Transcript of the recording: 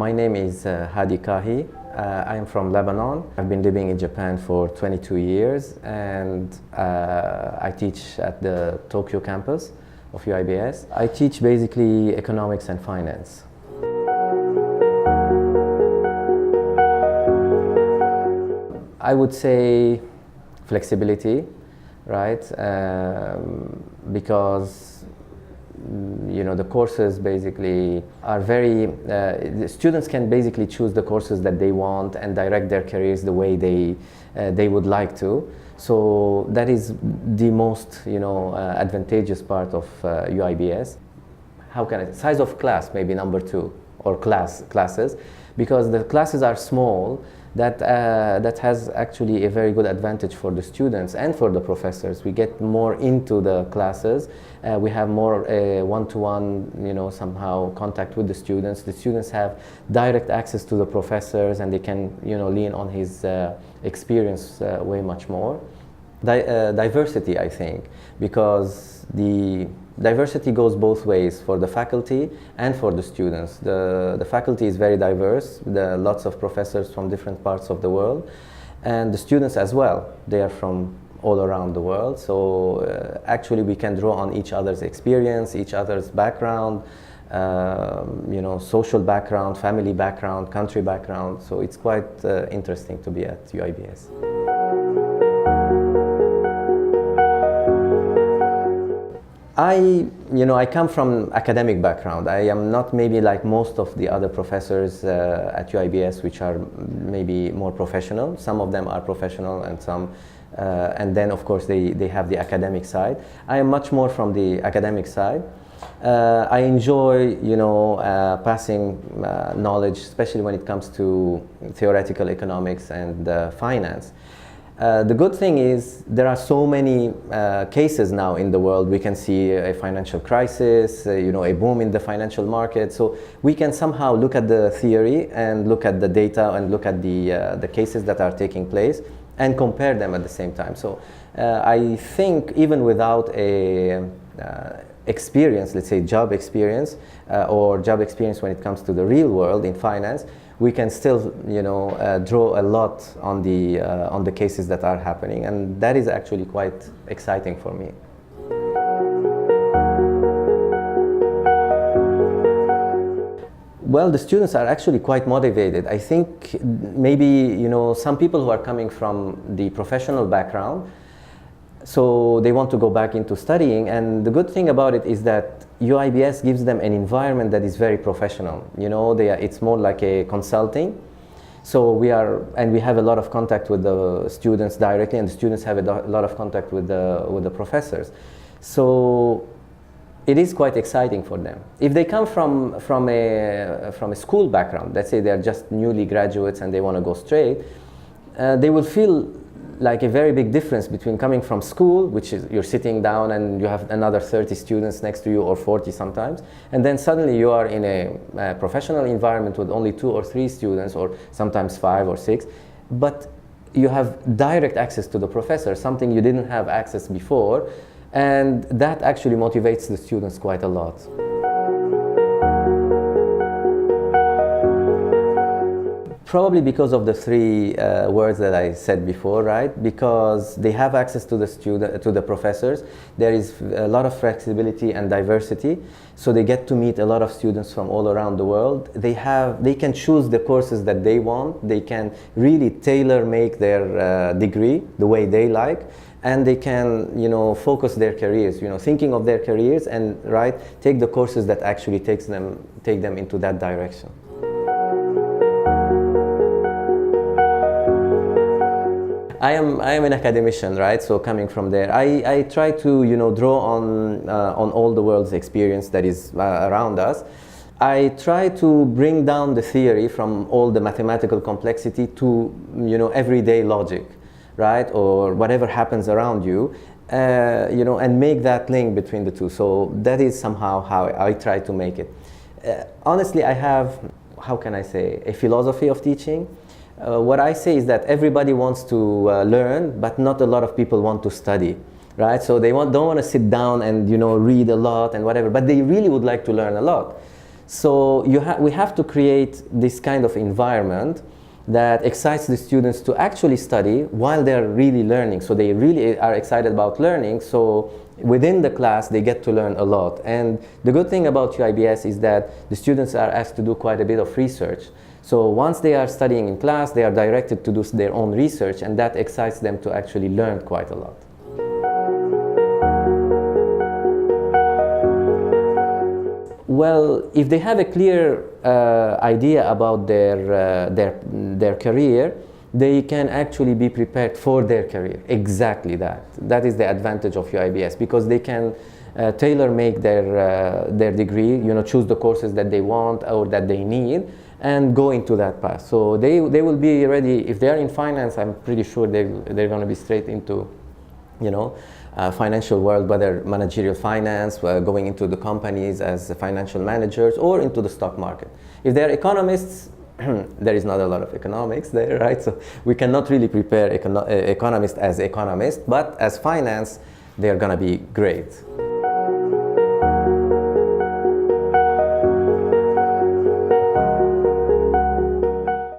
My name is Hady Kahy. I am from Lebanon. I've been living in Japan for 22 years and I teach at the Tokyo campus of UIBS. I teach basically economics and finance. I would say flexibility, right? Because the courses basically are very, the students can basically choose the courses that they want and direct their careers the way they would like to. So that is the most, advantageous part of UIBS. How can I, size of class, maybe number two, or classes, because the classes are small. That has actually a very good advantage for the students and for the professors. We get more into the classes. We have more one-to-one, somehow contact with the students. The students have direct access to the professors, and they can, lean on his experience way much more. Diversity, I think, because the diversity goes both ways for the faculty and for the students. The faculty is very diverse. There are lots of professors from different parts of the world, and the students as well. They are from all around the world. So actually we can draw on each other's experience, each other's background, social background, family background, country background. So it's quite interesting to be at UIBS. I come from academic background. I am not maybe like most of the other professors at UIBS, which are maybe more professional. Some of them are professional, and some, and then of course they have the academic side. I am much more from the academic side. I enjoy, passing knowledge, especially when it comes to theoretical economics and finance. The good thing is there are so many cases now in the world. We can see a financial crisis, a boom in the financial market. So we can somehow look at the theory and look at the data and look at the cases that are taking place and compare them at the same time. So I think even without a experience, let's say job experience, or job experience when it comes to the real world in finance, we can still, draw a lot on the cases that are happening, and that is actually quite exciting for me. Well, the students are actually quite motivated. I think maybe, some people who are coming from the professional background, so they want to go back into studying, and the good thing about it is that UIBS gives them an environment that is very professional. It's more like a consulting. So we have a lot of contact with the students directly, and the students have a lot of contact with the professors. So it is quite exciting for them. If they come from a school background, let's say they are just newly graduates and they want to go straight, they will feel like a very big difference between coming from school, which is you're sitting down and you have another 30 students next to you, or 40 sometimes, and then suddenly you are in a professional environment with only 2 or 3 students, or sometimes 5 or 6, but you have direct access to the professor, something you didn't have access before, and that actually motivates the students quite a lot. Probably because of the 3 words that I said before, right? Because they have access to the professors. There is a lot of flexibility and diversity, so they get to meet a lot of students from all around the world. They can choose the courses that they want. They can really tailor-make their degree the way they like, and they can, focus their careers, thinking of their careers, and take the courses that actually take them into that direction. I am an academician, right? So coming from there, I try to draw on all the world's experience that is around us. I try to bring down the theory from all the mathematical complexity to everyday logic, right? Or whatever happens around you, and make that link between the two. So that is somehow how I try to make it. Honestly, I have, how can I say, a philosophy of teaching. What I say is that everybody wants to learn, but not a lot of people want to study, right? So they don't want to sit down and read a lot and whatever, but they really would like to learn a lot. So we have to create this kind of environment that excites the students to actually study while they're really learning. So they really are excited about learning. So within the class, they get to learn a lot. And the good thing about UIBS is that the students are asked to do quite a bit of research. So once they are studying in class, they are directed to do their own research, and that excites them to actually learn quite a lot. Well, if they have a clear idea about their career, they can actually be prepared for their career. Exactly that. That is the advantage of UIBS, because they can tailor-make their degree, choose the courses that they want or that they need, and go into that path. So they will be ready. If they are in finance, I'm pretty sure they're going to be straight into, financial world, whether managerial finance, going into the companies as financial managers, or into the stock market. If they're economists, there is not a lot of economics there, right? So we cannot really prepare economists as economists, but as finance, they're going to be great.